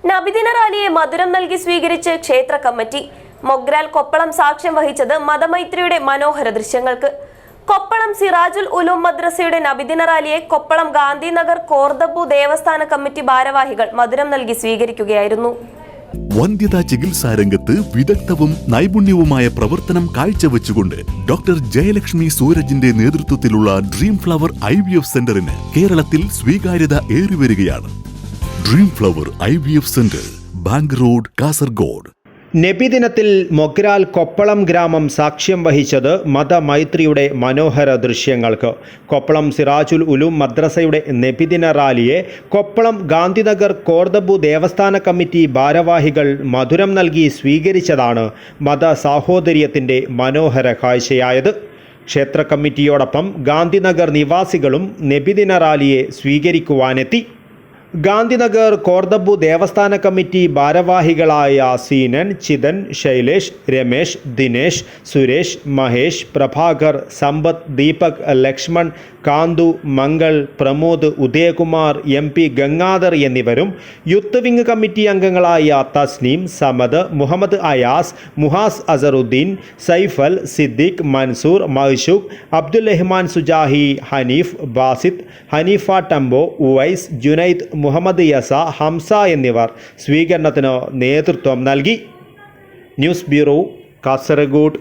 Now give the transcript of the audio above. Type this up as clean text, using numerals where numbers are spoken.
നബിദിന റാലിയെ മധുരം നൽകി സ്വീകരിച്ച് ക്ഷേത്ര കമ്മിറ്റി. മൊഗ്രാൽ കൊപ്പളം സാക്ഷ്യം വഹിച്ചത് മതമൈത്രിയുടെ മനോഹര ദൃശ്യങ്ങൾക്ക്. കൊപ്പളം സിറാജുൽ ഉലൂം മദ്രസയുടെ നബിദിന റാലിയെ കൊപ്പളം ഗാന്ധിനഗർ കോർദബ്ബു ദേവസ്ഥാന കമ്മിറ്റി ഭാരവാഹികൾ മധുരം നൽകി സ്വീകരിക്കുകയായിരുന്നു. വന്ധ്യതാ ചികിത്സാ രംഗത്ത് വിദഗ്ധവും നൈപുണ്യവുമായ പ്രവർത്തനം കാഴ്ചവെച്ചുകൊണ്ട് ഡോക്ടർ ജയലക്ഷ്മി സൂരജിന്റെ നേതൃത്വത്തിലുള്ള ഡ്രീം ഫ്ലവർ IVF സെന്ററിന് കേരളത്തിൽ സ്വീകാര്യത ഏറിവരികയാണ്. Dream flower IVF centre, bank road, Kasaragod. നബിദിനത്തിൽ മൊഗ്രാൽ കൊപ്പളം ഗ്രാമം സാക്ഷ്യം വഹിച്ചത് മതമൈത്രിയുടെ മനോഹര ദൃശ്യങ്ങൾക്ക്. കൊപ്പളം സിറാജുൽ ഉലൂം മദ്രസയുടെ നബിദിന റാലിയെ കൊപ്പളം ഗാന്ധിനഗർ കോർദബ്ബു ദേവസ്ഥാന കമ്മിറ്റി ഭാരവാഹികൾ മധുരം നൽകി സ്വീകരിച്ചതാണ് മത സാഹോദര്യത്തിൻ്റെ മനോഹര കാഴ്ചയായത്. ക്ഷേത്ര കമ്മിറ്റിയോടൊപ്പം ഗാന്ധിനഗർ നിവാസികളും നബിദിന റാലിയെ സ്വീകരിക്കുവാനെത്തി. ഗാന്ധിനഗർ കോർദബ്ബു ദേവസ്ഥാന കമ്മിറ്റി ഭാരവാഹികളായ സീനൻ, ചിതൻ, ശൈലേഷ്, രമേശ്, ദിനേശ്, സുരേഷ്, മഹേഷ്, പ്രഭാകർ, സമ്പത്ത്, ദീപക്, ലക്ഷ്മൺ, കാന്തു, മംഗൾ, പ്രമോദ്, ഉദയകുമാർ, MP ഗംഗാധർ എന്നിവരും യൂത്ത് വിംഗ് കമ്മിറ്റി അംഗങ്ങളായ തസ്നീം, സമദ്, മുഹമ്മദ് അയാസ്, മുഹാസ് അസറുദ്ദീൻ, സൈഫൽ, സിദ്ദീഖ്, മൻസൂർ, മഹ്ഷൂഖ്, അബ്ദുൽ റഹ്മാൻ സുജാഹി, ഹനീഫ്, ബാസിത്ത്, ഹനീഫ ടംബോ, ഉവൈസ്, ജുനൈദ്, മുഹമ്മദ് യസ, ഹംസ എന്നിവർ സ്വീകരണത്തിന് നേതൃത്വം നൽകി. News bureau, Kasaragod.